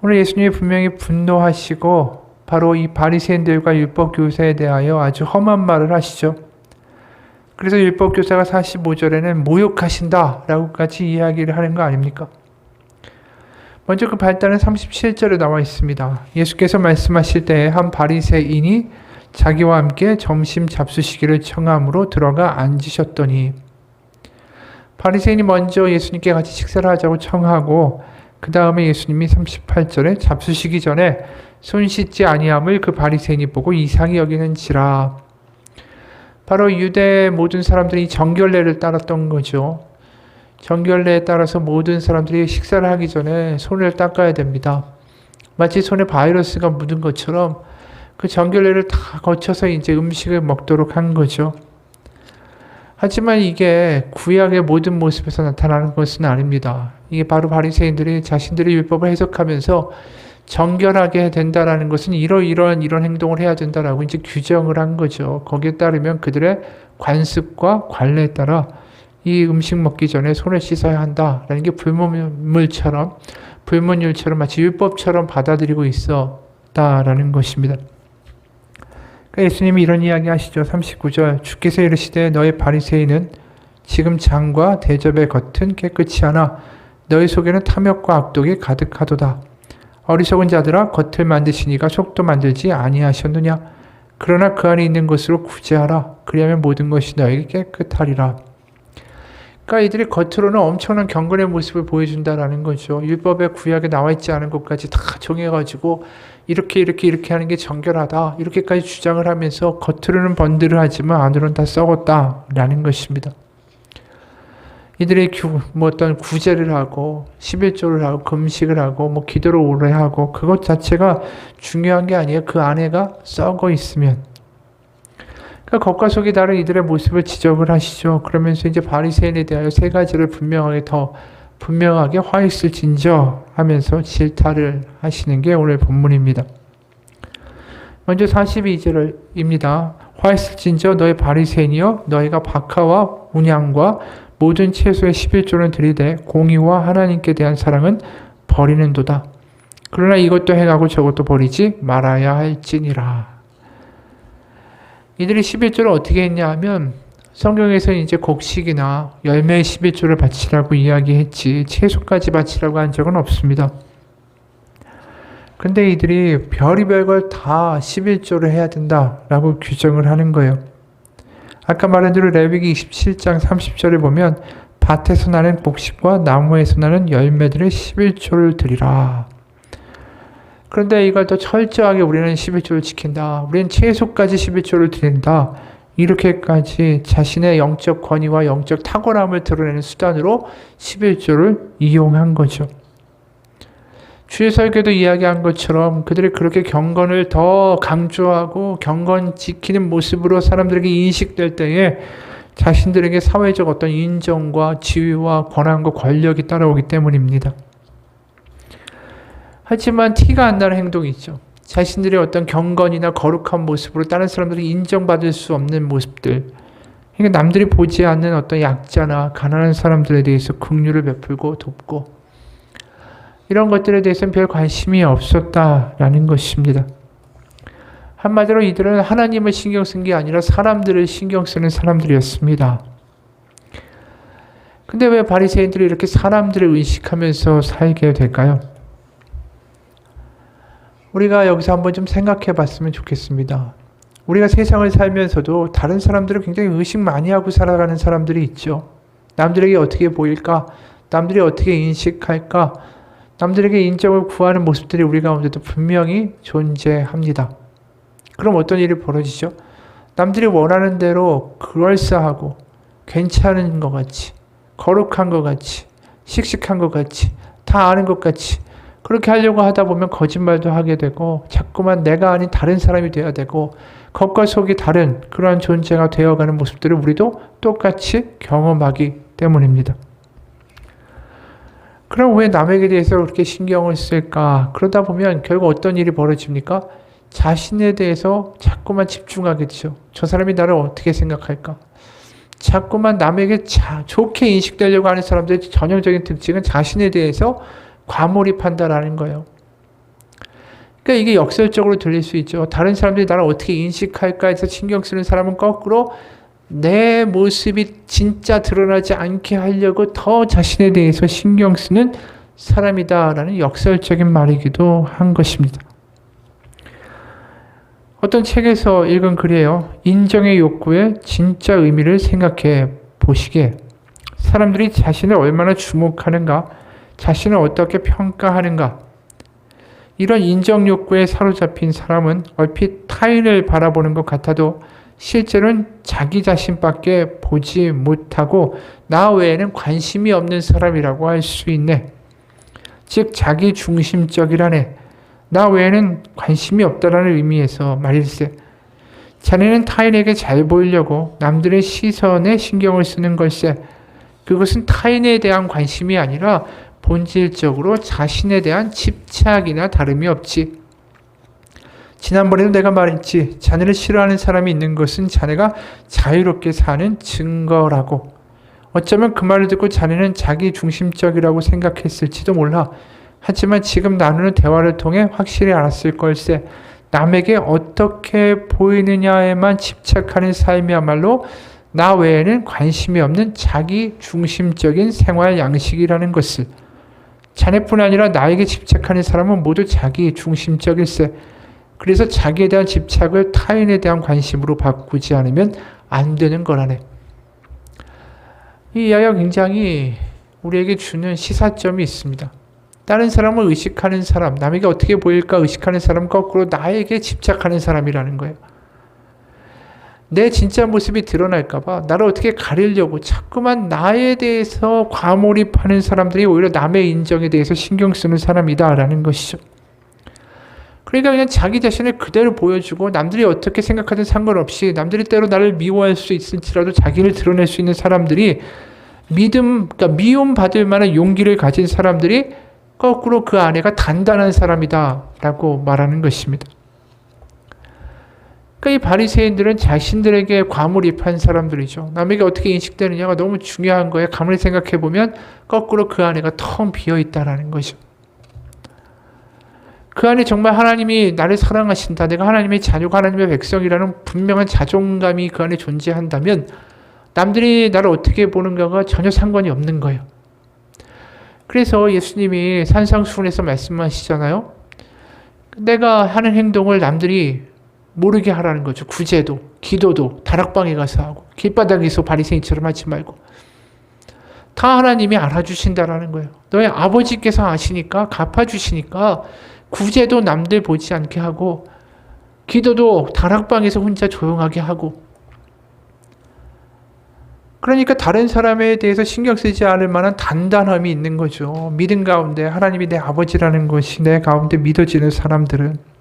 오늘 예수님이 분명히 분노하시고 바로 이 바리새인들과 율법교사에 대하여 아주 험한 말을 하시죠. 그래서 율법교사가 45절에는 모욕하신다 라고까지 이야기를 하는 거 아닙니까? 먼저 그 발단은 37절에 나와 있습니다. 예수께서 말씀하실 때 한 바리새인이 자기와 함께 점심 잡수시기를 청함으로 들어가 앉으셨더니, 바리새인이 먼저 예수님께 같이 식사를 하자고 청하고 그 다음에 예수님이 38절에 잡수시기 전에 손 씻지 아니함을 그 바리새인이 보고 이상히 여기는지라. 바로 유대 모든 사람들이 정결례를 따랐던 거죠. 정결례에 따라서 모든 사람들이 식사를 하기 전에 손을 닦아야 됩니다. 마치 손에 바이러스가 묻은 것처럼 그 정결례를 다 거쳐서 이제 음식을 먹도록 한 거죠. 하지만 이게 구약의 모든 모습에서 나타나는 것은 아닙니다. 이게 바로 바리새인들이 자신들의 율법을 해석하면서 정결하게 된다라는 것은 이런 행동을 해야 된다라고 이제 규정을 한 거죠. 거기에 따르면 그들의 관습과 관례에 따라 이 음식 먹기 전에 손을 씻어야 한다라는 게 불문율처럼 마치 율법처럼 받아들이고 있었다라는 것입니다. 그러니까 예수님이 이런 이야기 하시죠. 39절 주께서 이르시되 너희 바리새인은 지금 장과 대접의 겉은 깨끗이 하나 너희 속에는 탐욕과 악독이 가득하도다. 어리석은 자들아 겉을 만드시니가 속도 만들지 아니하셨느냐. 그러나 그 안에 있는 것으로 구제하라. 그리하면 모든 것이 너에게 깨끗하리라. 그러니까 이들이 겉으로는 엄청난 경건의 모습을 보여준다라는 거죠. 율법에 구약에 나와 있지 않은 것까지 다 정해가지고 이렇게 하는 게 정결하다. 이렇게까지 주장을 하면서 겉으로는 번들을 하지만 안으로는 다 썩었다라는 것입니다. 이들이 어떤 구제를 하고 11조를 하고 금식을 하고 기도를 오래 하고 그것 자체가 중요한 게 아니에요. 그 안에가 썩어 있으면. 그러니까 겉과 속이 다른 이들의 모습을 지적을 하시죠. 그러면서 이제 바리새인에 대하여 세 가지를 분명하게 화 있을진저 하면서 질타를 하시는 게 오늘 본문입니다. 먼저 42절입니다. 화 있을진저 너희 바리새인이여 너희가 박하와 운양과 모든 채소의 11조는 들이되 공의와 하나님께 대한 사랑은 버리는도다. 그러나 이것도 행하고 저것도 버리지 말아야 할지니라. 이들이 11조를 어떻게 했냐 하면 성경에서 이제 곡식이나 열매의 11조를 바치라고 이야기했지 채소까지 바치라고 한 적은 없습니다. 근데 이들이 별의별 걸 다 11조를 해야 된다라고 규정을 하는 거예요. 아까 말한 대로 레위기 27장 30절에 보면 밭에서 나는 곡식과 나무에서 나는 열매들의 11조를 드리라. 그런데 이걸 더 철저하게 우리는 11조를 지킨다. 우리는 채소까지 11조를 드린다. 이렇게까지 자신의 영적 권위와 영적 탁월함을 드러내는 수단으로 11조를 이용한 거죠. 주의 설교도 이야기한 것처럼 그들이 그렇게 경건을 더 강조하고 경건 지키는 모습으로 사람들에게 인식될 때에 자신들에게 사회적 어떤 인정과 지위와 권한과 권력이 따라오기 때문입니다. 하지만 티가 안 나는 행동이 있죠. 자신들의 어떤 경건이나 거룩한 모습으로 다른 사람들이 인정받을 수 없는 모습들. 그러니까 남들이 보지 않는 어떤 약자나 가난한 사람들에 대해서 긍휼을 베풀고 돕고 이런 것들에 대해서는 별 관심이 없었다라는 것입니다. 한마디로 이들은 하나님을 신경 쓴 게 아니라 사람들을 신경 쓰는 사람들이었습니다. 근데 왜 바리새인들이 이렇게 사람들을 의식하면서 살게 될까요? 우리가 여기서 한번 좀 생각해 봤으면 좋겠습니다. 우리가 세상을 살면서도 다른 사람들을 굉장히 의식 많이 하고 살아가는 사람들이 있죠. 남들에게 어떻게 보일까? 남들이 어떻게 인식할까? 남들에게 인정을 구하는 모습들이 우리 가운데도 분명히 존재합니다. 그럼 어떤 일이 벌어지죠? 남들이 원하는 대로 그럴싸하고 괜찮은 것 같이, 거룩한 것 같이, 씩씩한 것 같이, 다 아는 것 같이 그렇게 하려고 하다 보면 거짓말도 하게 되고 자꾸만 내가 아닌 다른 사람이 되어야 되고 겉과 속이 다른 그러한 존재가 되어가는 모습들을 우리도 똑같이 경험하기 때문입니다. 그럼 왜 남에게 대해서 그렇게 신경을 쓸까? 그러다 보면 결국 어떤 일이 벌어집니까? 자신에 대해서 자꾸만 집중하게 되죠. 저 사람이 나를 어떻게 생각할까? 자꾸만 남에게 좋게 인식되려고 하는 사람들의 전형적인 특징은 자신에 대해서 과몰입한다라는 거예요. 그러니까 이게 역설적으로 들릴 수 있죠. 다른 사람들이 나를 어떻게 인식할까 해서 신경 쓰는 사람은 거꾸로 내 모습이 진짜 드러나지 않게 하려고 더 자신에 대해서 신경 쓰는 사람이다라는 역설적인 말이기도 한 것입니다. 어떤 책에서 읽은 글이에요. 인정의 욕구의 진짜 의미를 생각해 보시기에 사람들이 자신을 얼마나 주목하는가, 자신을 어떻게 평가하는가, 이런 인정 욕구에 사로잡힌 사람은 얼핏 타인을 바라보는 것 같아도 실제로는 자기 자신밖에 보지 못하고 나 외에는 관심이 없는 사람이라고 할 수 있네. 즉 자기 중심적이라네. 나 외에는 관심이 없다라는 의미에서 말일세. 자네는 타인에게 잘 보이려고 남들의 시선에 신경을 쓰는 걸세. 그것은 타인에 대한 관심이 아니라 본질적으로 자신에 대한 집착이나 다름이 없지. 지난번에도 내가 말했지. 자네를 싫어하는 사람이 있는 것은 자네가 자유롭게 사는 증거라고. 어쩌면 그 말을 듣고 자네는 자기 중심적이라고 생각했을지도 몰라. 하지만 지금 나누는 대화를 통해 확실히 알았을 걸세. 남에게 어떻게 보이느냐에만 집착하는 삶이야말로 나 외에는 관심이 없는 자기 중심적인 생활 양식이라는 것을. 자네뿐 아니라 나에게 집착하는 사람은 모두 자기 중심적일세. 그래서 자기에 대한 집착을 타인에 대한 관심으로 바꾸지 않으면 안 되는 거라네. 이 이야기가 굉장히 우리에게 주는 시사점이 있습니다. 다른 사람을 의식하는 사람, 남에게 어떻게 보일까 의식하는 사람은 거꾸로 나에게 집착하는 사람이라는 거예요. 내 진짜 모습이 드러날까봐 나를 어떻게 가리려고 자꾸만 나에 대해서 과몰입하는 사람들이 오히려 남의 인정에 대해서 신경 쓰는 사람이다라는 것이죠. 그러니까 그냥 자기 자신을 그대로 보여주고 남들이 어떻게 생각하든 상관없이 남들이 때로 나를 미워할 수 있을지라도 자기를 드러낼 수 있는 사람들이 그러니까 미움받을 만한 용기를 가진 사람들이 거꾸로 그 안에가 단단한 사람이다라고 말하는 것입니다. 그러니까 이 바리새인들은 자신들에게 과몰입한 사람들이죠. 남에게 어떻게 인식되느냐가 너무 중요한 거예요. 가만히 생각해 보면 거꾸로 그 안에가 텅 비어 있다라는 거죠. 그 안에 정말 하나님이 나를 사랑하신다, 내가 하나님의 자녀가 하나님의 백성이라는 분명한 자존감이 그 안에 존재한다면 남들이 나를 어떻게 보는가가 전혀 상관이 없는 거예요. 그래서 예수님이 산상수훈에서 말씀하시잖아요. 내가 하는 행동을 남들이 모르게 하라는 거죠. 구제도, 기도도 다락방에 가서 하고 길바닥에서 바리새인처럼 하지 말고 다 하나님이 알아주신다라는 거예요. 너의 아버지께서 아시니까 갚아주시니까 구제도 남들 보지 않게 하고 기도도 다락방에서 혼자 조용하게 하고 그러니까 다른 사람에 대해서 신경 쓰지 않을 만한 단단함이 있는 거죠. 믿음 가운데 하나님이 내 아버지라는 것이 내 가운데 믿어지는 사람들은.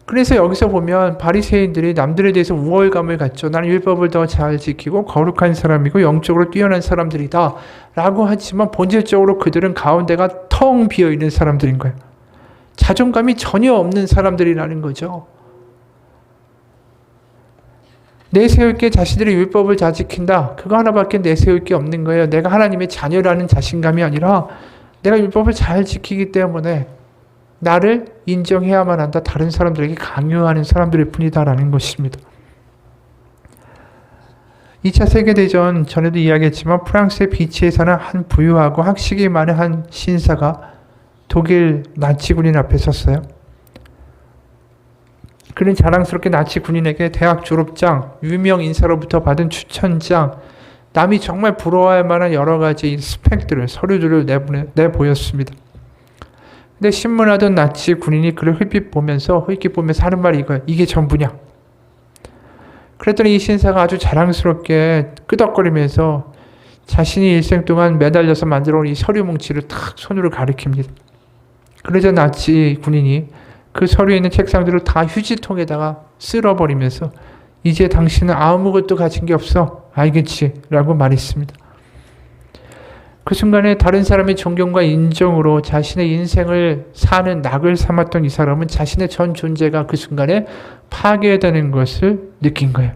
그래서 여기서 보면 바리새인들이 남들에 대해서 우월감을 갖죠. 나는 율법을 더 잘 지키고 거룩한 사람이고 영적으로 뛰어난 사람들이다 라고 하지만 본질적으로 그들은 가운데가 텅 비어있는 사람들인 거예요. 자존감이 전혀 없는 사람들이라는 거죠. 내세울 게 자신들의 율법을 잘 지킨다. 그거 하나밖에 내세울 게 없는 거예요. 내가 하나님의 자녀라는 자신감이 아니라 내가 율법을 잘 지키기 때문에 나를 인정해야만 한다. 다른 사람들에게 강요하는 사람들일 뿐이다라는 것입니다. 2차 세계대전 전에도 이야기했지만 프랑스의 비치에 사는 한 부유하고 학식이 많은 한 신사가 독일 나치 군인 앞에 섰어요. 그는 자랑스럽게 나치 군인에게 대학 졸업장, 유명 인사로부터 받은 추천장, 남이 정말 부러워할 만한 여러 가지 스펙들을, 서류들을 내보였습니다. 근데 신문하던 나치 군인이 그를 흘낏 보면서 하는 말이 이거예요. 이게 전부냐? 그랬더니 이 신사가 아주 자랑스럽게 끄덕거리면서 자신이 일생 동안 매달려서 만들어 온 이 서류 뭉치를 탁 손으로 가리킵니다. 그러자 나치 군인이 그 서류에 있는 책상들을 다 휴지통에다가 쓸어버리면서 이제 당신은 아무것도 가진 게 없어. 알겠지? 라고 말했습니다. 그 순간에 다른 사람의 존경과 인정으로 자신의 인생을 사는 낙을 삼았던 이 사람은 자신의 전 존재가 그 순간에 파괴되는 것을 느낀 거예요.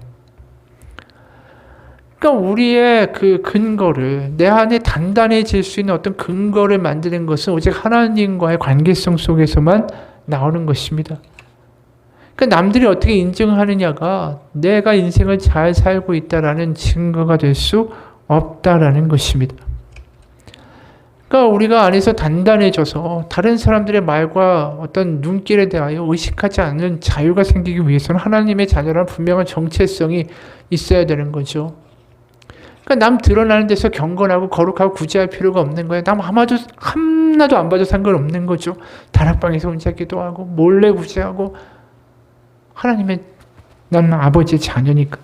그러니까 우리의 그 근거를, 내 안에 단단해질 수 있는 어떤 근거를 만드는 것은 오직 하나님과의 관계성 속에서만 나오는 것입니다. 그러니까 남들이 어떻게 인정하느냐가 내가 인생을 잘 살고 있다라는 증거가 될 수 없다라는 것입니다. 그러니까 우리가 안에서 단단해져서 다른 사람들의 말과 어떤 눈길에 대하여 의식하지 않는 자유가 생기기 위해서는 하나님의 자녀라는 분명한 정체성이 있어야 되는 거죠. 그러니까 남 드러나는 데서 경건하고 거룩하고 구제할 필요가 없는 거예요. 남 하나도 안 봐도 상관없는 거죠. 다락방에서 혼자 기도하고 몰래 구제하고 하나님의 나는 아버지의 자녀니까.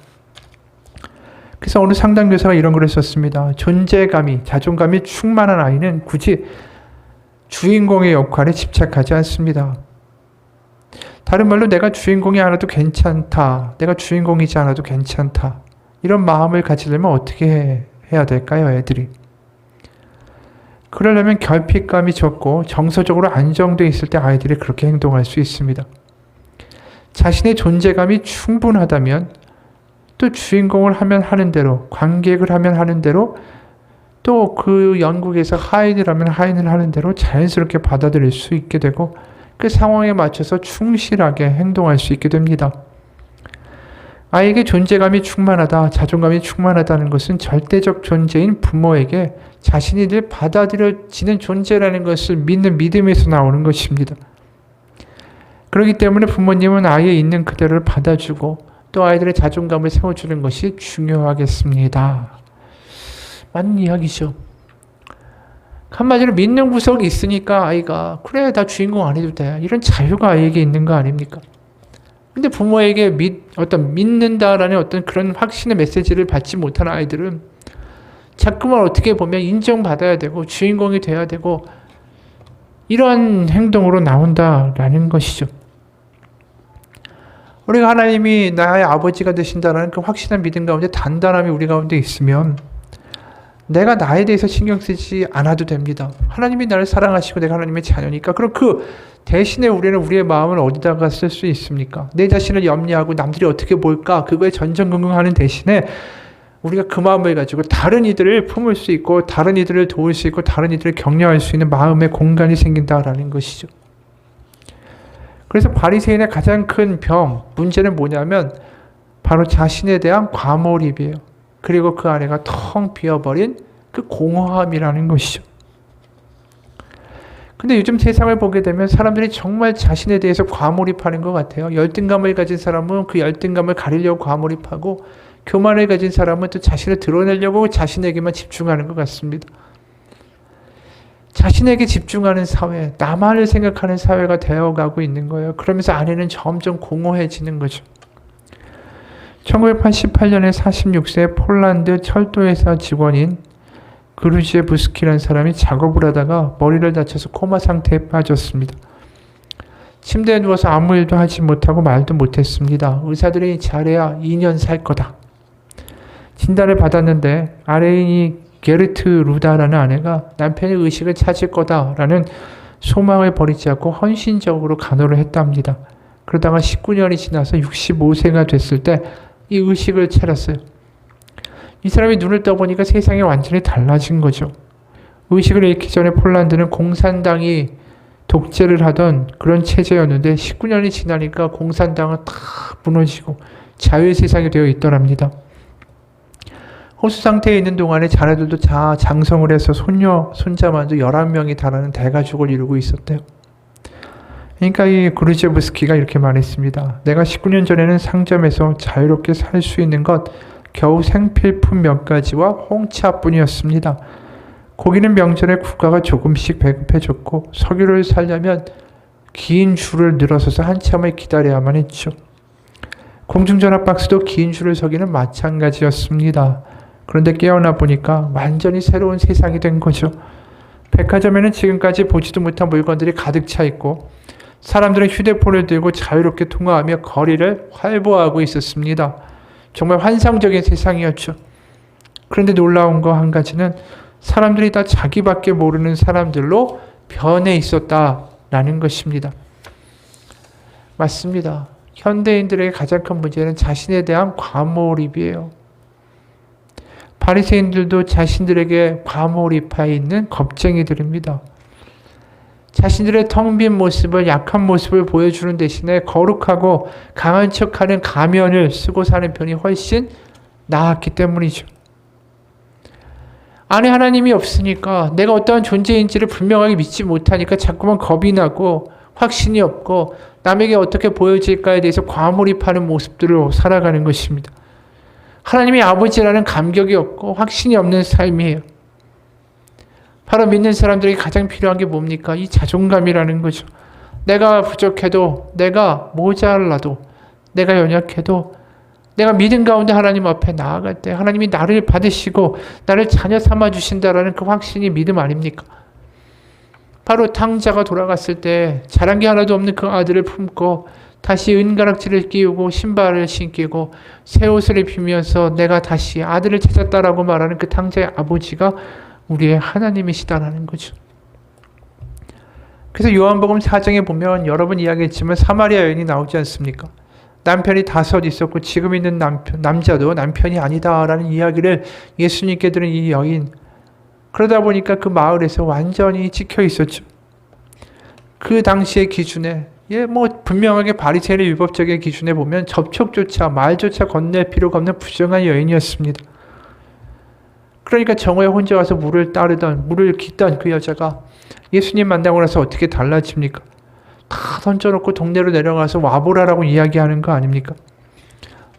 그래서 어느 상담교사가 이런 글을 썼습니다. 존재감이, 자존감이 충만한 아이는 굳이 주인공의 역할에 집착하지 않습니다. 다른 말로 내가 주인공이 않아도 괜찮다. 내가 주인공이지 않아도 괜찮다. 이런 마음을 가지려면 어떻게 해야 될까요, 애들이? 그러려면 결핍감이 적고 정서적으로 안정되어 있을 때 아이들이 그렇게 행동할 수 있습니다. 자신의 존재감이 충분하다면 또 주인공을 하면 하는 대로, 관객을 하면 하는 대로, 또 그 영국에서 하인을 하면 하인을 하는 대로 자연스럽게 받아들일 수 있게 되고 그 상황에 맞춰서 충실하게 행동할 수 있게 됩니다. 아이에게 존재감이 충만하다, 자존감이 충만하다는 것은 절대적 존재인 부모에게 자신이 늘 받아들여지는 존재라는 것을 믿는 믿음에서 나오는 것입니다. 그렇기 때문에 부모님은 아이의 있는 그대로를 받아주고 또 아이들의 자존감을 세워주는 것이 중요하겠습니다. 맞는 이야기죠. 한마디로 믿는 구석이 있으니까 아이가 그래 나 주인공 안 해도 돼. 이런 자유가 아이에게 있는 거 아닙니까? 근데 부모에게 어떤 믿는다라는 어떤 그런 확신의 메시지를 받지 못하는 아이들은 자꾸만 어떻게 보면 인정받아야 되고 주인공이 돼야 되고 이런 행동으로 나온다라는 것이죠. 우리가 하나님이 나의 아버지가 되신다는 그 확실한 믿음 가운데 단단함이 우리 가운데 있으면 내가 나에 대해서 신경 쓰지 않아도 됩니다. 하나님이 나를 사랑하시고 내가 하나님의 자녀니까. 그럼 그 대신에 우리는 우리의 마음을 어디다가 쓸 수 있습니까? 내 자신을 염려하고 남들이 어떻게 볼까? 그거에 전전긍긍하는 대신에 우리가 그 마음을 가지고 다른 이들을 품을 수 있고 다른 이들을 도울 수 있고 다른 이들을 격려할 수 있는 마음의 공간이 생긴다라는 것이죠. 그래서 바리새인의 가장 큰 문제는 뭐냐면 바로 자신에 대한 과몰입이에요. 그리고 그 안에가 텅 비어버린 그 공허함이라는 것이죠. 근데 요즘 세상을 보게 되면 사람들이 정말 자신에 대해서 과몰입하는 것 같아요. 열등감을 가진 사람은 그 열등감을 가리려고 과몰입하고 교만을 가진 사람은 또 자신을 드러내려고 자신에게만 집중하는 것 같습니다. 자신에게 집중하는 사회, 나만을 생각하는 사회가 되어가고 있는 거예요. 그러면서 안에는 점점 공허해지는 거죠. 1988년에 46세 폴란드 철도회사 직원인 그루지에부스키라는 사람이 작업을 하다가 머리를 다쳐서 코마 상태에 빠졌습니다. 침대에 누워서 아무 일도 하지 못하고 말도 못했습니다. 의사들이 잘해야 2년 살 거다. 진단을 받았는데 아내인 게르트 루다라는 아내가 남편의 의식을 찾을 거다라는 소망을 버리지 않고 헌신적으로 간호를 했답니다. 그러다가 19년이 지나서 65세가 됐을 때 이 의식을 차렸어요. 이 사람이 눈을 떠보니까 세상이 완전히 달라진 거죠. 의식을 잃기 전에 폴란드는 공산당이 독재를 하던 그런 체제였는데 19년이 지나니까 공산당은 다 무너지고 자유의 세상이 되어 있더랍니다. 호수 상태에 있는 동안에 자녀들도 장성을 해서 손자만도 11명이 달하는 대가족을 이루고 있었대요. 그러니까 이 그루제브스키가 이렇게 말했습니다. 내가 19년 전에는 상점에서 자유롭게 살 수 있는 것 겨우 생필품 몇 가지와 홍차뿐이었습니다. 고기는 명절에 국가가 조금씩 배급해줬고 석유를 사려면 긴 줄을 늘어서서 한참을 기다려야만 했죠. 공중전화 박스도 긴 줄을 서기는 마찬가지였습니다. 그런데 깨어나 보니까 완전히 새로운 세상이 된 거죠. 백화점에는 지금까지 보지도 못한 물건들이 가득 차 있고 사람들은 휴대폰을 들고 자유롭게 통화하며 거리를 활보하고 있었습니다. 정말 환상적인 세상이었죠. 그런데 놀라운 거 한 가지는 사람들이 다 자기밖에 모르는 사람들로 변해 있었다라는 것입니다. 맞습니다. 현대인들에게 가장 큰 문제는 자신에 대한 과몰입이에요. 바리새인들도 자신들에게 과몰입해 있는 겁쟁이들입니다. 자신들의 텅 빈 모습을, 약한 모습을 보여주는 대신에 거룩하고 강한 척하는 가면을 쓰고 사는 편이 훨씬 나았기 때문이죠. 안에 하나님이 없으니까, 내가 어떠한 존재인지를 분명하게 믿지 못하니까 자꾸만 겁이 나고 확신이 없고 남에게 어떻게 보여질까에 대해서 과몰입하는 모습들을 살아가는 것입니다. 하나님이 아버지라는 감격이 없고 확신이 없는 삶이에요. 바로 믿는 사람들에게 가장 필요한 게 뭡니까? 이 자존감이라는 거죠. 내가 부족해도, 내가 모자라도, 내가 연약해도, 내가 믿음 가운데 하나님 앞에 나아갈 때 하나님이 나를 받으시고 나를 자녀 삼아 주신다라는 그 확신이 믿음 아닙니까? 바로 탕자가 돌아갔을 때 자란 게 하나도 없는 그 아들을 품고 다시 은가락지를 끼우고 신발을 신기고 새 옷을 입히면서 내가 다시 아들을 찾았다라고 말하는 그 탕자의 아버지가 우리의 하나님이시다라는 거죠. 그래서 요한복음 4장에 보면 여러 번 이야기했지만 사마리아 여인이 나오지 않습니까? 남편이 5 있었고 지금 있는 남자도 남편이 아니다라는 이야기를 예수님께 들은 이 여인. 그러다 보니까 그 마을에서 완전히 찍혀 있었죠. 그 당시의 기준에 분명하게 바리새인의 율법적인 기준에 보면 접촉조차 말조차 건넬 필요가 없는 부정한 여인이었습니다. 그러니까 정오에 혼자 와서 물을 깃던 그 여자가 예수님 만나고 나서 어떻게 달라집니까? 다 던져놓고 동네로 내려가서 와보라라고 이야기하는 거 아닙니까?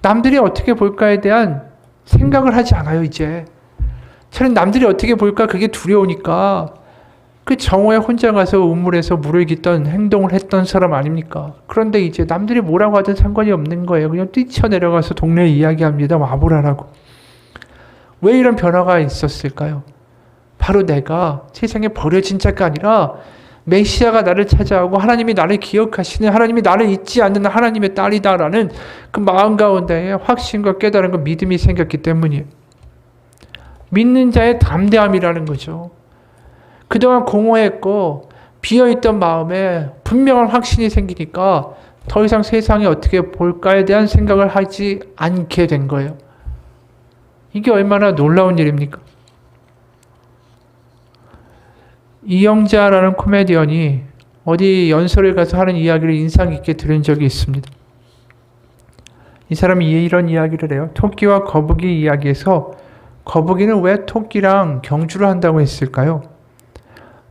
남들이 어떻게 볼까에 대한 생각을 하지 않아요, 이제. 저는 남들이 어떻게 볼까 그게 두려우니까 그 정오에 혼자 가서 우물에서 물을 깃던 행동을 했던 사람 아닙니까? 그런데 이제 남들이 뭐라고 하든 상관이 없는 거예요. 그냥 뛰쳐내려가서 동네에 이야기합니다. 와보라라고. 왜 이런 변화가 있었을까요? 바로 내가 세상에 버려진 자가 아니라 메시아가 나를 찾아오고 하나님이 나를 기억하시는, 하나님이 나를 잊지 않는 하나님의 딸이다라는 그 마음 가운데에 확신과 깨달음과 믿음이 생겼기 때문이에요. 믿는 자의 담대함이라는 거죠. 그동안 공허했고 비어있던 마음에 분명한 확신이 생기니까 더 이상 세상이 어떻게 볼까에 대한 생각을 하지 않게 된 거예요. 이게 얼마나 놀라운 일입니까? 이영자라는 코미디언이 어디 연설을 가서 하는 이야기를 인상 깊게 들은 적이 있습니다. 이 사람이 이런 이야기를 해요. 토끼와 거북이 이야기에서 거북이는 왜 토끼랑 경주를 한다고 했을까요?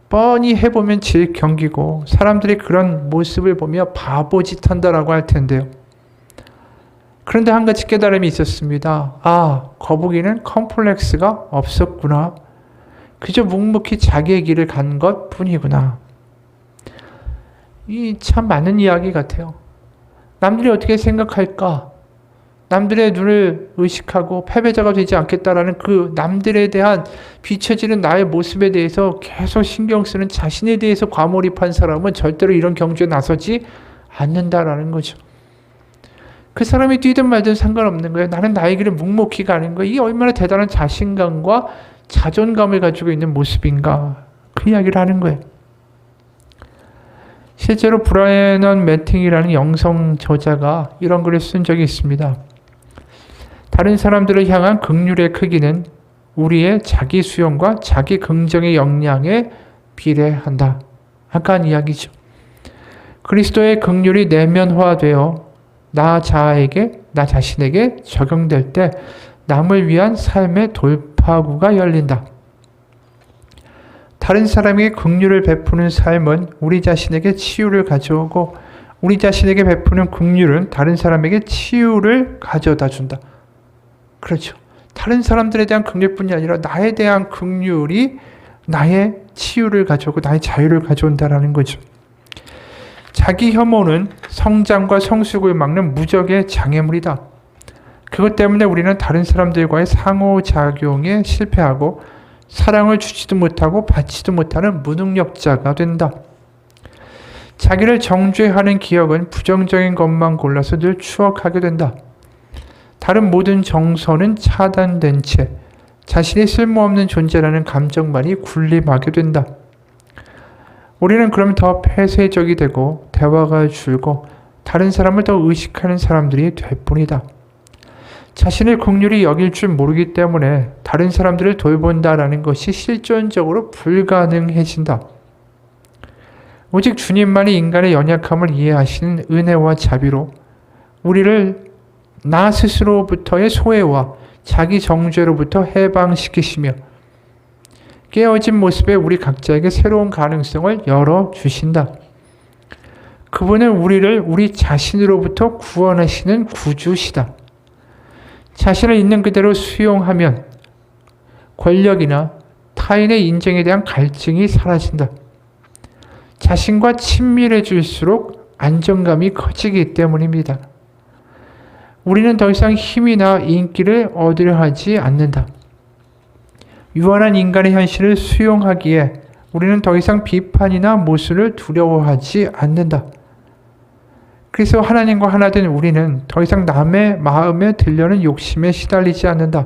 뻔히 해보면 질 경기고 사람들이 그런 모습을 보며 바보짓 한다라고 할 텐데요. 그런데 한 가지 깨달음이 있었습니다. 아, 거북이는 컴플렉스가 없었구나. 그저 묵묵히 자기의 길을 간 것 뿐이구나. 이 참 맞는 이야기 같아요. 남들이 어떻게 생각할까? 남들의 눈을 의식하고 패배자가 되지 않겠다라는 그 남들에 대한 비춰지는 나의 모습에 대해서 계속 신경 쓰는 자신에 대해서 과몰입한 사람은 절대로 이런 경주에 나서지 않는다라는 거죠. 그 사람이 뛰든 말든 상관없는 거예요. 나는 나의 길을 묵묵히 가는 거예요. 이게 얼마나 대단한 자신감과 자존감을 가지고 있는 모습인가. 그 이야기를 하는 거예요. 실제로 브라이언 매팅이라는 영성 저자가 이런 글을 쓴 적이 있습니다. 다른 사람들을 향한 긍휼의 크기는 우리의 자기 수용과 자기 긍정의 역량에 비례한다. 아까 한 이야기죠. 그리스도의 긍휼이 내면화되어 나 자신에게 적용될 때 남을 위한 삶의 돌파구가 열린다. 다른 사람에게 긍휼을 베푸는 삶은 우리 자신에게 치유를 가져오고 우리 자신에게 베푸는 긍휼은 다른 사람에게 치유를 가져다 준다. 그렇죠. 다른 사람들에 대한 긍휼뿐이 아니라 나에 대한 긍휼이 나의 치유를 가져오고 나의 자유를 가져온다라는 거죠. 자기 혐오는 성장과 성숙을 막는 무적의 장애물이다. 그것 때문에 우리는 다른 사람들과의 상호작용에 실패하고 사랑을 주지도 못하고 받지도 못하는 무능력자가 된다. 자기를 정죄하는 기억은 부정적인 것만 골라서 늘 추억하게 된다. 다른 모든 정서는 차단된 채 자신이 쓸모없는 존재라는 감정만이 군림하게 된다. 우리는 그럼 더 폐쇄적이 되고 대화가 줄고 다른 사람을 더 의식하는 사람들이 될 뿐이다. 자신을 긍휼히 여길 줄 모르기 때문에 다른 사람들을 돌본다라는 것이 실존적으로 불가능해진다. 오직 주님만이 인간의 연약함을 이해하시는 은혜와 자비로 우리를 나 스스로부터의 소외와 자기 정죄로부터 해방시키시며 깨어진 모습에 우리 각자에게 새로운 가능성을 열어주신다. 그분은 우리를 우리 자신으로부터 구원하시는 구주시다. 자신을 있는 그대로 수용하면 권력이나 타인의 인정에 대한 갈증이 사라진다. 자신과 친밀해질수록 안정감이 커지기 때문입니다. 우리는 더 이상 힘이나 인기를 얻으려 하지 않는다. 유한한 인간의 현실을 수용하기에 우리는 더 이상 비판이나 모순을 두려워하지 않는다. 그래서 하나님과 하나 된 우리는 더 이상 남의 마음에 들려는 욕심에 시달리지 않는다.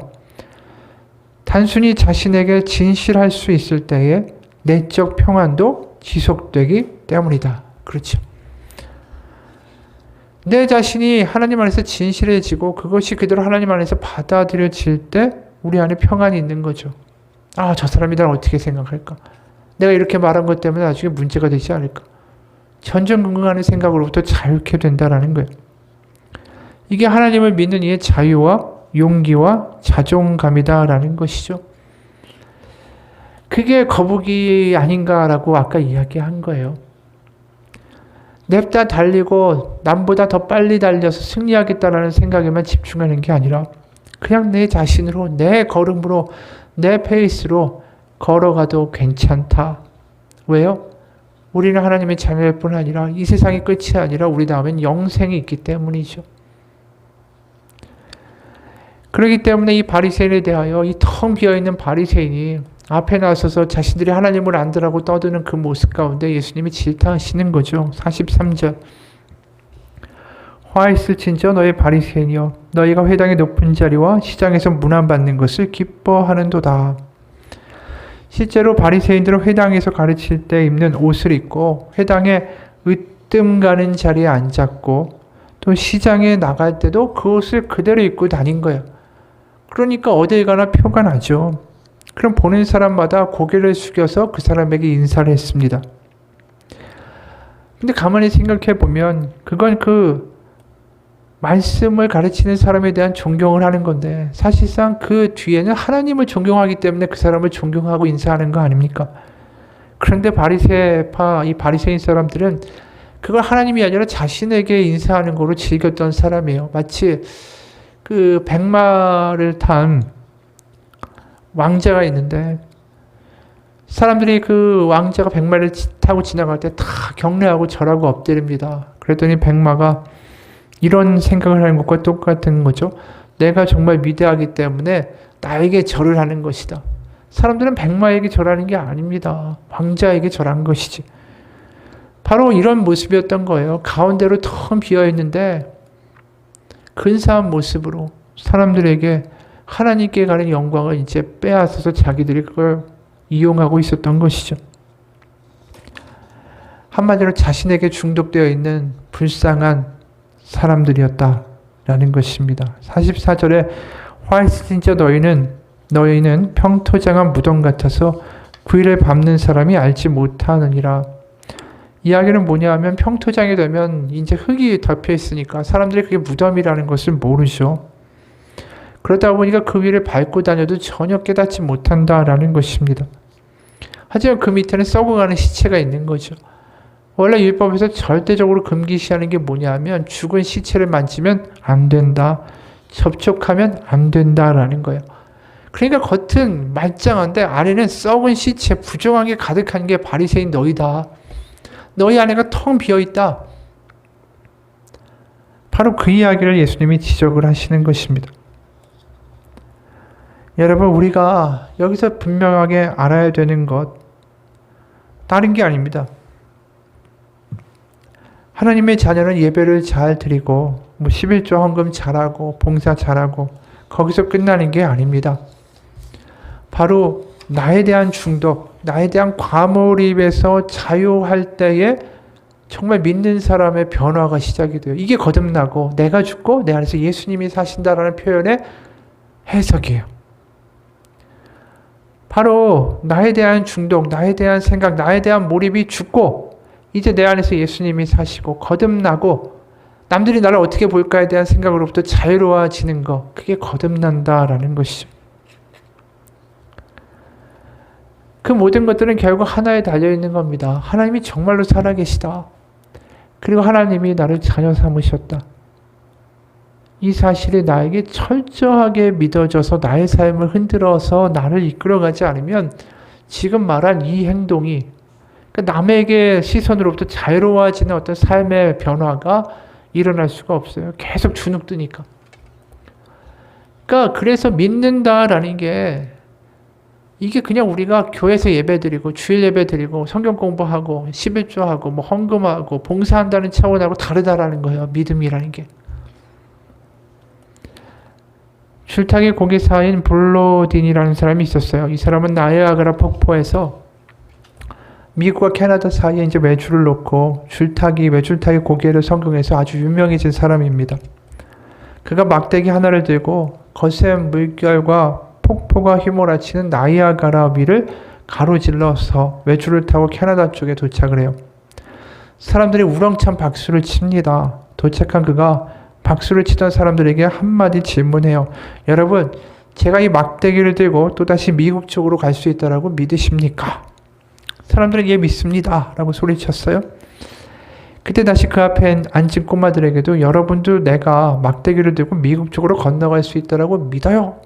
단순히 자신에게 진실할 수 있을 때에 내적 평안도 지속되기 때문이다. 그렇죠. 내 자신이 하나님 안에서 진실해지고 그것이 그대로 하나님 안에서 받아들여질 때 우리 안에 평안이 있는 거죠. 아, 저 사람이 날 어떻게 생각할까? 내가 이렇게 말한 것 때문에 나중에 문제가 되지 않을까? 전전긍긍하는 생각으로부터 자유케 된다라는 거예요. 이게 하나님을 믿는 이의 자유와 용기와 자존감이다라는 것이죠. 그게 거북이 아닌가라고 아까 이야기한 거예요. 냅다 달리고 남보다 더 빨리 달려서 승리하겠다라는 생각에만 집중하는 게 아니라 그냥 내 자신으로 내 걸음으로 내 페이스로 걸어가도 괜찮다. 왜요? 우리는 하나님의 자녀일 뿐 아니라 이 세상이 끝이 아니라 우리 다음엔 영생이 있기 때문이죠. 그렇기 때문에 이 바리새인에 대하여 이 텅 비어있는 바리새인이 앞에 나서서 자신들이 하나님을 안다라고 떠드는 그 모습 가운데 예수님이 질타하시는 거죠. 43절 화 있을진저 너희 바리새인이여 너희가 회당의 높은 자리와 시장에서 문안받는 것을 기뻐하는도다. 실제로 바리새인들은 회당에서 가르칠 때 입는 옷을 입고 회당에 으뜸 가는 자리에 앉았고 또 시장에 나갈 때도 그 옷을 그대로 입고 다닌 거예요. 그러니까 어딜 가나 표가 나죠. 그럼 보는 사람마다 고개를 숙여서 그 사람에게 인사를 했습니다. 근데 가만히 생각해 보면 그건 그 말씀을 가르치는 사람에 대한 존경을 하는 건데 사실상 그 뒤에는 하나님을 존경하기 때문에 그 사람을 존경하고 인사하는 거 아닙니까? 그런데 이 바리새인 사람들은 그걸 하나님이 아니라 자신에게 인사하는 거로 즐겼던 사람이에요. 마치 그 백마를 탄 왕자가 있는데 사람들이 그 왕자가 백마를 타고 지나갈 때 다 경례하고 절하고 엎드립니다. 그랬더니 백마가 이런 생각을 하는 것과 똑같은 거죠. 내가 정말 위대하기 때문에 나에게 절을 하는 것이다. 사람들은 백마에게 절하는 게 아닙니다. 왕자에게 절한 것이지. 바로 이런 모습이었던 거예요. 가운데로 텅 비어있는데 근사한 모습으로 사람들에게 하나님께 가는 영광을 이제 빼앗아서 자기들이 그걸 이용하고 있었던 것이죠. 한마디로 자신에게 중독되어 있는 불쌍한 사람들이었다라는 것입니다. 44절에 화 있을진저 너희는 평토장한 무덤 같아서 구일을 밟는 사람이 알지 못하느니라. 이야기는 뭐냐 하면 평토장이 되면 이제 흙이 덮여 있으니까 사람들이 그게 무덤이라는 것을 모르죠. 그러다 보니까 그 위를 밟고 다녀도 전혀 깨닫지 못한다라는 것입니다. 하지만 그 밑에는 썩어가는 시체가 있는 거죠. 원래 율법에서 절대적으로 금기시하는 게 뭐냐 하면 죽은 시체를 만지면 안 된다. 접촉하면 안 된다라는 거예요. 그러니까 겉은 말짱한데 안에는 썩은 시체, 부정한 게 가득한 게 바리새인 너희다. 너희 안에가 텅 비어있다. 바로 그 이야기를 예수님이 지적을 하시는 것입니다. 여러분, 우리가 여기서 분명하게 알아야 되는 것 다른 게 아닙니다. 하나님의 자녀는 예배를 잘 드리고 11조 헌금 잘하고 봉사 잘하고 거기서 끝나는 게 아닙니다. 바로 나에 대한 중독, 나에 대한 과몰입에서 자유할 때에 정말 믿는 사람의 변화가 시작이 돼요. 이게 거듭나고 내가 죽고 내 안에서 예수님이 사신다라는 표현의 해석이에요. 바로 나에 대한 중독, 나에 대한 생각, 나에 대한 몰입이 죽고 이제 내 안에서 예수님이 사시고 거듭나고 남들이 나를 어떻게 볼까에 대한 생각으로부터 자유로워지는 것, 그게 거듭난다라는 것이죠. 그 모든 것들은 결국 하나에 달려있는 겁니다. 하나님이 정말로 살아계시다. 그리고 하나님이 나를 자녀 삼으셨다. 이 사실이 나에게 철저하게 믿어져서 나의 삶을 흔들어서 나를 이끌어가지 않으면 지금 말한 이 행동이 그러니까 남에게 시선으로부터 자유로워지는 어떤 삶의 변화가 일어날 수가 없어요. 계속 주눅드니까. 그러니까 그래서 믿는다라는 게 이게 그냥 우리가 교회에서 예배드리고 주일 예배드리고 성경 공부하고 11조하고 뭐 헌금하고 봉사한다는 차원하고 다르다라는 거예요. 믿음이라는 게. 줄타기 고기사인 블로딘이라는 사람이 있었어요. 이 사람은 나이아가라 폭포에서 미국과 캐나다 사이에 이제 외줄을 놓고 외줄타기 고개를 성공해서 아주 유명해진 사람입니다. 그가 막대기 하나를 들고 거센 물결과 폭포가 휘몰아치는 나이아가라 위를 가로질러서 외줄을 타고 캐나다 쪽에 도착을 해요. 사람들이 우렁찬 박수를 칩니다. 도착한 그가 박수를 치던 사람들에게 한마디 질문해요. 여러분, 제가 이 막대기를 들고 또다시 미국 쪽으로 갈 수 있다라고 믿으십니까? 사람들은 예, 믿습니다 라고 소리쳤어요. 그때 다시 그 앞에 앉은 꼬마들에게도 여러분도 내가 막대기를 들고 미국 쪽으로 건너갈 수 있다라고 믿어요.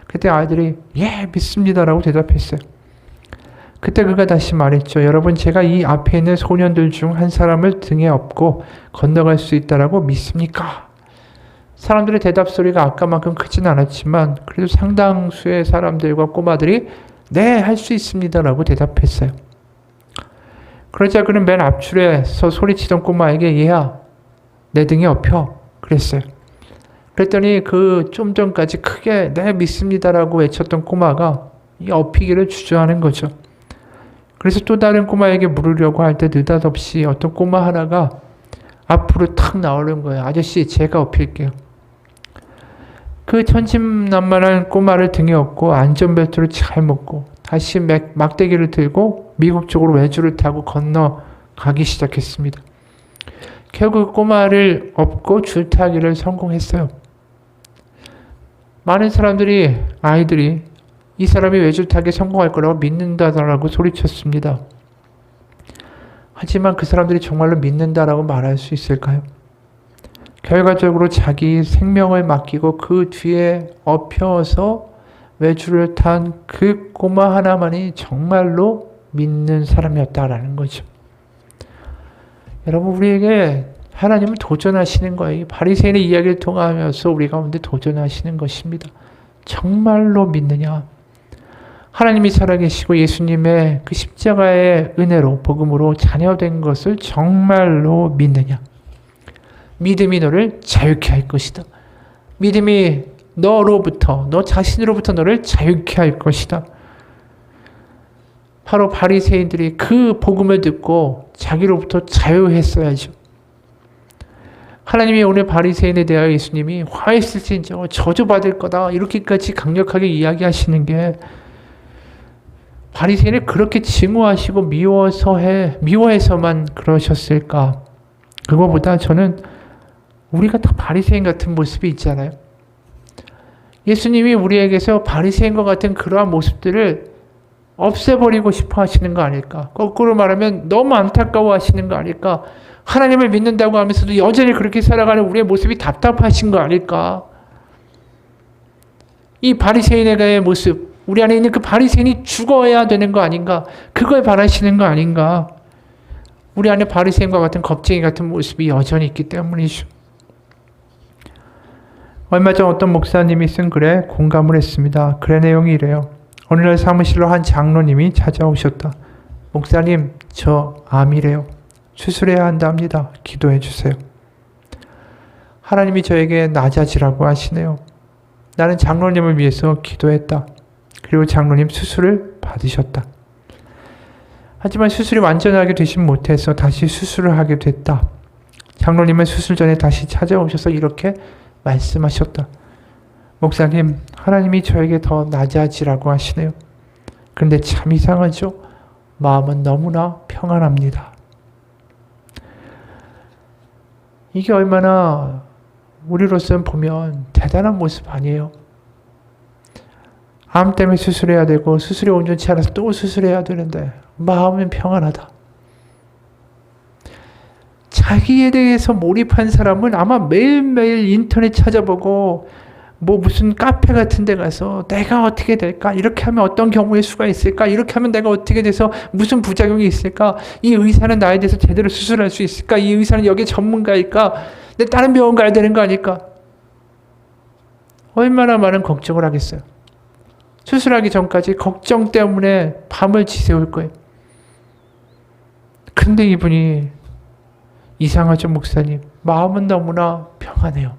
그때 아이들이 예, 믿습니다라고 대답했어요. 그때 그가 다시 말했죠. 여러분, 제가 이 앞에 있는 소년들 중 한 사람을 등에 업고 건너갈 수 있다라고 믿습니까? 사람들의 대답 소리가 아까만큼 크진 않았지만 그래도 상당수의 사람들과 꼬마들이 네, 할 수 있습니다라고 대답했어요. 그러자 그는 맨 앞줄에서 소리치던 꼬마에게 얘야, 내 등에 업혀 그랬어요. 그랬더니 그 좀 전까지 크게 네, 믿습니다라고 외쳤던 꼬마가 이 업히기를 주저하는 거죠. 그래서 또 다른 꼬마에게 물으려고 할 때 느닷없이 어떤 꼬마 하나가 앞으로 탁 나오는 거예요. 아저씨, 제가 업힐게요. 그 천진난만한 꼬마를 등에 업고 안전벨트를 잘 묶고 다시 막대기를 들고 미국 쪽으로 외줄을 타고 건너가기 시작했습니다. 결국 꼬마를 업고 줄타기를 성공했어요. 많은 사람들이, 아이들이 이 사람이 외줄타기에 성공할 거라고 믿는다라고 소리쳤습니다. 하지만 그 사람들이 정말로 믿는다라고 말할 수 있을까요? 결과적으로 자기 생명을 맡기고 그 뒤에 엎혀서 외줄을 탄 그 꼬마 하나만이 정말로 믿는 사람이었다라는 거죠. 여러분, 우리에게 하나님은 도전하시는 거예요. 바리새인의 이야기를 통하면서 우리 가운데 도전하시는 것입니다. 정말로 믿느냐? 하나님이 살아계시고 예수님의 그 십자가의 은혜로 복음으로 자녀된 것을 정말로 믿느냐? 믿음이 너를 자유케 할 것이다. 믿음이 너 자신으로부터 너를 자유케 할 것이다. 바로 바리새인들이 그 복음을 듣고 자기로부터 자유했어야죠. 하나님이 오늘 바리새인에 대하여 예수님이 화했을진저 저주받을 거다 이렇게까지 강력하게 이야기하시는 게 바리새인을 그렇게 증오하시고 미워해서만 그러셨을까? 그거보다 저는 우리가 다 바리새인 같은 모습이 있잖아요. 예수님이 우리에게서 바리새인과 같은 그러한 모습들을 없애버리고 싶어 하시는 거 아닐까? 거꾸로 말하면 너무 안타까워 하시는 거 아닐까? 하나님을 믿는다고 하면서도 여전히 그렇게 살아가는 우리의 모습이 답답하신 거 아닐까? 이 바리새인의 모습, 우리 안에 있는 그 바리새인이 죽어야 되는 거 아닌가? 그걸 바라시는 거 아닌가? 우리 안에 바리새인과 같은 겁쟁이 같은 모습이 여전히 있기 때문이죠. 얼마 전 어떤 목사님이 쓴 글에 공감을 했습니다. 글의 내용이 이래요. 어느 날 사무실로 한 장로님이 찾아오셨다. 목사님, 저 암이래요. 수술해야 한답니다. 기도해 주세요. 하나님이 저에게 낮아지라고 하시네요. 나는 장로님을 위해서 기도했다. 그리고 장로님 수술을 받으셨다. 하지만 수술이 완전하게 되진 못해서 다시 수술을 하게 됐다. 장로님은 수술 전에 다시 찾아오셔서 이렇게 말씀하셨다. 목사님, 하나님이 저에게 더 낮아지라고 하시네요. 그런데 참 이상하죠? 마음은 너무나 평안합니다. 이게 얼마나 우리로서는 보면 대단한 모습 아니에요? 암 때문에 수술해야 되고 수술이 온전치 않아서 또 수술해야 되는데 마음은 평안하다. 자기에 대해서 몰입한 사람은 아마 매일매일 인터넷 찾아보고 뭐 무슨 카페 같은 데 가서 내가 어떻게 될까? 이렇게 하면 어떤 경우의 수가 있을까? 이렇게 하면 내가 어떻게 돼서 무슨 부작용이 있을까? 이 의사는 나에 대해서 제대로 수술할 수 있을까? 이 의사는 여기에 전문가일까? 내 다른 병원 가야 되는 거 아닐까? 얼마나 많은 걱정을 하겠어요. 수술하기 전까지 걱정 때문에 밤을 지새울 거예요. 근데 이분이 이상하죠, 목사님. 마음은 너무나 평안해요.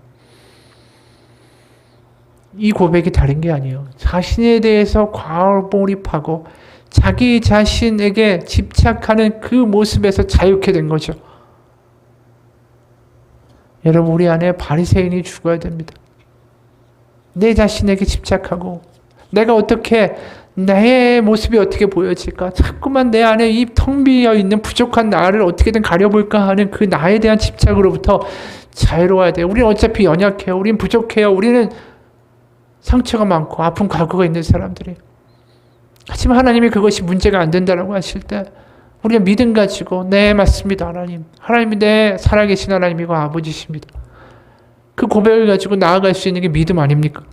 이 고백이 다른 게 아니에요. 자신에 대해서 과몰입하고 자기 자신에게 집착하는 그 모습에서 자유케 된 거죠. 여러분, 우리 안에 바리새인이 죽어야 됩니다. 내 자신에게 집착하고 내가 어떻게 내 모습이 어떻게 보여질까? 자꾸만 내 안에 이 텅 비어 있는 부족한 나를 어떻게든 가려볼까 하는 그 나에 대한 집착으로부터 자유로워야 돼요. 우리는 어차피 연약해요. 우리는 부족해요. 우리는 상처가 많고 아픈 과거가 있는 사람들이. 하지만 하나님이 그것이 문제가 안 된다라고 하실 때 우리가 믿음 가지고 네, 맞습니다, 하나님. 하나님이 내 살아계신 하나님이고 아버지십니다. 그 고백을 가지고 나아갈 수 있는 게 믿음 아닙니까?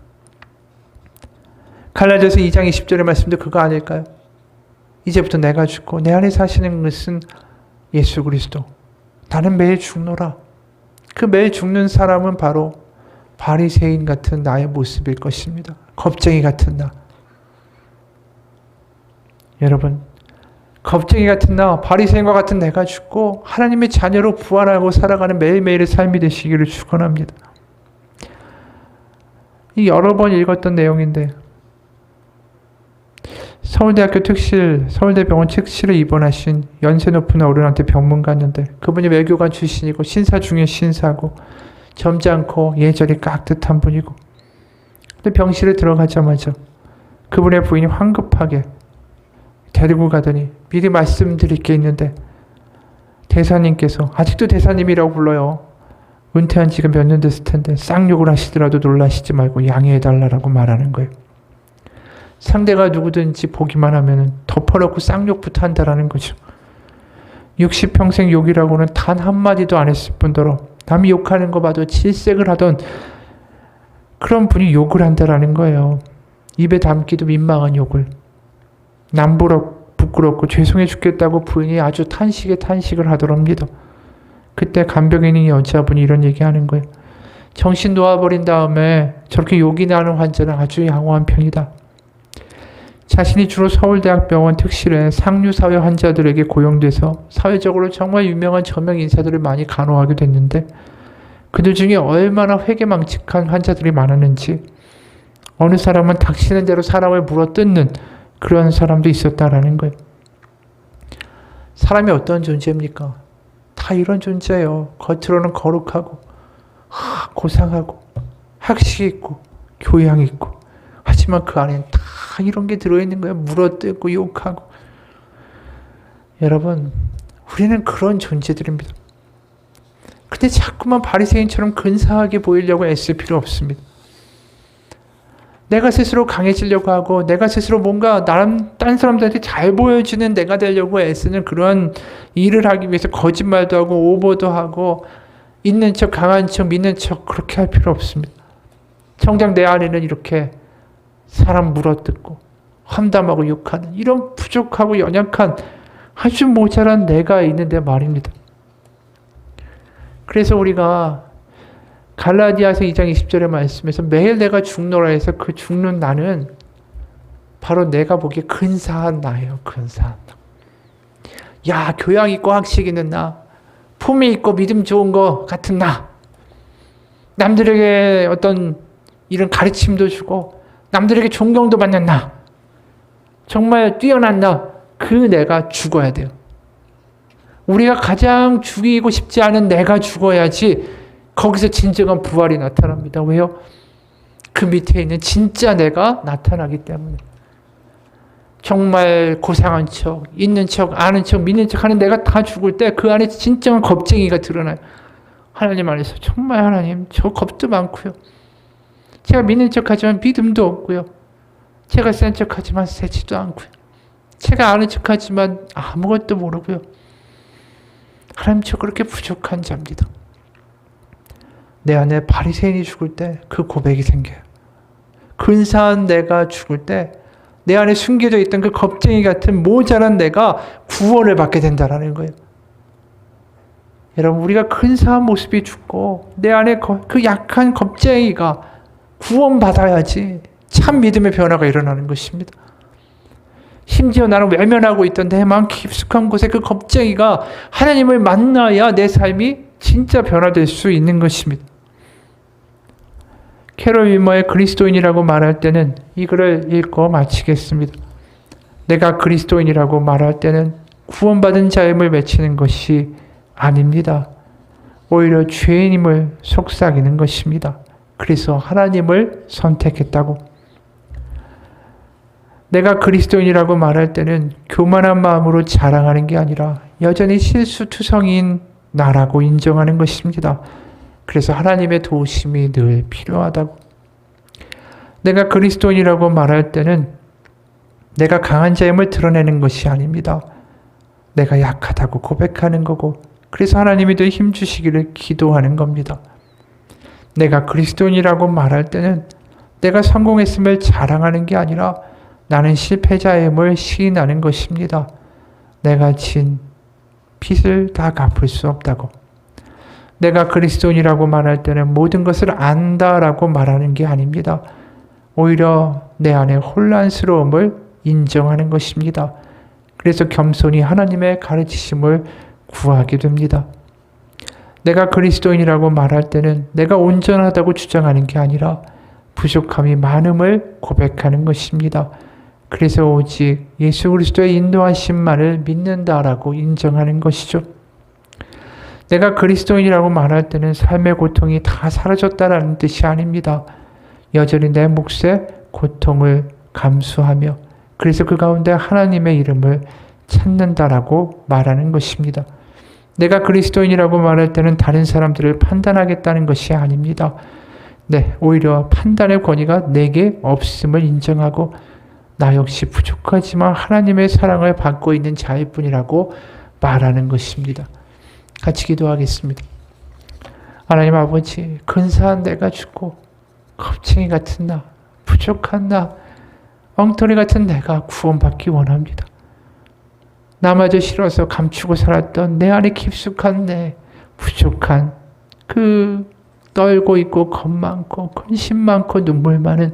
갈라디아서 2장 20절의 말씀도 그거 아닐까요? 이제부터 내가 죽고 내 안에 사시는 것은 예수 그리스도. 나는 매일 죽노라. 그 매일 죽는 사람은 바로 바리새인 같은 나의 모습일 것입니다. 겁쟁이 같은 나. 여러분, 겁쟁이 같은 나, 바리새인과 같은 내가 죽고 하나님의 자녀로 부활하고 살아가는 매일매일의 삶이 되시기를 축원합니다. 이 여러 번 읽었던 내용인데 서울대학교 특실, 서울대병원 특실에 입원하신 연세 높은 어른한테 병문 갔는데 그분이 외교관 출신이고 신사 중에 신사고 점잖고 예절이 깍듯한 분이고, 근데 병실에 들어가자마자 그분의 부인이 황급하게 데리고 가더니 미리 말씀드릴 게 있는데 대사님께서, 아직도 대사님이라고 불러요. 은퇴한 지가 몇 년 됐을 텐데 쌍욕을 하시더라도 놀라시지 말고 양해해달라고 말하는 거예요. 상대가 누구든지 보기만 하면 덮어놓고 쌍욕부터 한다라는 거죠. 60평생 욕이라고는 단 한마디도 안 했을 뿐더러 남이 욕하는 거 봐도 질색을 하던 그런 분이 욕을 한다라는 거예요. 입에 담기도 민망한 욕을. 부끄럽고 죄송해 죽겠다고 부인이 아주 탄식을 하더랍니다. 그때 간병인 여자분이 이런 얘기하는 거예요. 정신 놓아버린 다음에 저렇게 욕이 나는 환자는 아주 양호한 편이다. 자신이 주로 서울대학병원 특실에 상류사회 환자들에게 고용돼서 사회적으로 정말 유명한 저명 인사들을 많이 간호하게 됐는데 그들 중에 얼마나 회개망측한 환자들이 많았는지, 어느 사람은 닥치는 대로 사람을 물어뜯는 그런 사람도 있었다라는 거예요. 사람이 어떤 존재입니까? 다 이런 존재예요. 겉으로는 거룩하고 고상하고 학식 있고 교양 있고, 하지만 그 안에는 다 이런 게 들어있는 거예요. 물어뜯고 욕하고. 여러분, 우리는 그런 존재들입니다. 근데 자꾸만 바리새인처럼 근사하게 보이려고 애쓸 필요 없습니다. 내가 스스로 강해지려고 하고 내가 스스로 뭔가 딴 사람들한테 잘 보여주는 내가 되려고 애쓰는 그런 일을 하기 위해서 거짓말도 하고 오버도 하고 있는 척, 강한 척, 믿는 척 그렇게 할 필요 없습니다. 정작 내 안에는 이렇게 사람 물어뜯고 험담하고 욕하는 이런 부족하고 연약한 아주 모자란 내가 있는데 말입니다. 그래서 우리가 갈라디아서 2장 20절의 말씀에서 매일 내가 죽노라 해서 그 죽는 나는 바로 내가 보기에 근사한 나예요. 근사한 나. 야, 교양 있고 학식 있는 나, 품위 있고 믿음 좋은 거 같은 나, 남들에게 어떤 이런 가르침도 주고 남들에게 존경도 받는 나, 정말 뛰어난 나, 그 내가 죽어야 돼요. 우리가 가장 죽이고 싶지 않은 내가 죽어야지 거기서 진정한 부활이 나타납니다. 왜요? 그 밑에 있는 진짜 내가 나타나기 때문에. 정말 고상한 척, 있는 척, 아는 척, 믿는 척 하는 내가 다 죽을 때 그 안에 진정한 겁쟁이가 드러나요. 하나님 안에서 정말 하나님 저 겁도 많고요. 제가 믿는 척하지만 믿음도 없고요. 제가 센 척하지만 세지도 않고요. 제가 아는 척하지만 아무것도 모르고요. 하나님 저 그렇게 부족한 자입니다. 내 안에 바리새인이 죽을 때 그 고백이 생겨요. 근사한 내가 죽을 때 내 안에 숨겨져 있던 그 겁쟁이 같은 모자란 내가 구원을 받게 된다는 거예요. 여러분 우리가 근사한 모습이 죽고 내 안에 그 약한 겁쟁이가 구원받아야지 참 믿음의 변화가 일어나는 것입니다. 심지어 나는 외면하고 있던 내 마음 깊숙한 곳에 그 겁쟁이가 하나님을 만나야 내 삶이 진짜 변화될 수 있는 것입니다. 캐롤 윌머의 그리스도인이라고 말할 때는 이 글을 읽고 마치겠습니다. 내가 그리스도인이라고 말할 때는 구원받은 자임을 외치는 것이 아닙니다. 오히려 죄인임을 속삭이는 것입니다. 그래서 하나님을 선택했다고. 내가 그리스도인이라고 말할 때는 교만한 마음으로 자랑하는 게 아니라 여전히 실수투성이인 나라고 인정하는 것입니다. 그래서 하나님의 도우심이 늘 필요하다고. 내가 그리스도인이라고 말할 때는 내가 강한 자임을 드러내는 것이 아닙니다. 내가 약하다고 고백하는 거고 그래서 하나님이 늘 힘주시기를 기도하는 겁니다. 내가 그리스도인이라고 말할 때는 내가 성공했음을 자랑하는 게 아니라 나는 실패자임을 시인하는 것입니다. 내가 진 빚을 다 갚을 수 없다고. 내가 그리스도인이라고 말할 때는 모든 것을 안다라고 말하는 게 아닙니다. 오히려 내 안에 혼란스러움을 인정하는 것입니다. 그래서 겸손히 하나님의 가르치심을 구하게 됩니다. 내가 그리스도인이라고 말할 때는 내가 온전하다고 주장하는 게 아니라 부족함이 많음을 고백하는 것입니다. 그래서 오직 예수 그리스도의 인도하심만을 믿는다라고 인정하는 것이죠. 내가 그리스도인이라고 말할 때는 삶의 고통이 다 사라졌다라는 뜻이 아닙니다. 여전히 내 몫의 고통을 감수하며 그래서 그 가운데 하나님의 이름을 찾는다라고 말하는 것입니다. 내가 그리스도인이라고 말할 때는 다른 사람들을 판단하겠다는 것이 아닙니다. 네, 오히려 판단의 권위가 내게 없음을 인정하고 나 역시 부족하지만 하나님의 사랑을 받고 있는 자일 뿐이라고 말하는 것입니다. 같이 기도하겠습니다. 하나님 아버지, 근사한 내가 죽고 겁쟁이 같은 나, 부족한 나, 엉터리 같은 내가 구원받기 원합니다. 나마저 싫어서 감추고 살았던 내 안에 깊숙한 내, 부족한 그 떨고 있고 겁 많고 근심 많고 눈물 많은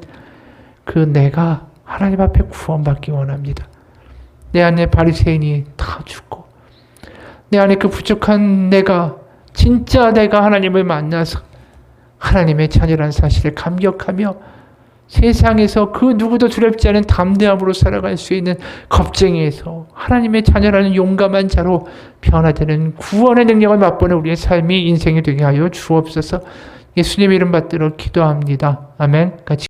그 내가 하나님 앞에 구원받기 원합니다. 내 안에 바리새인이 다 죽고 내 안에 그 부족한 내가 진짜 내가 하나님을 만나서 하나님의 자녀라는 사실을 감격하며 세상에서 그 누구도 두렵지 않은 담대함으로 살아갈 수 있는 겁쟁이에서 하나님의 자녀라는 용감한 자로 변화되는 구원의 능력을 맛보는 우리의 삶이 인생이 되게 하여 주옵소서. 예수님 이름 받들어 기도합니다. 아멘. 같이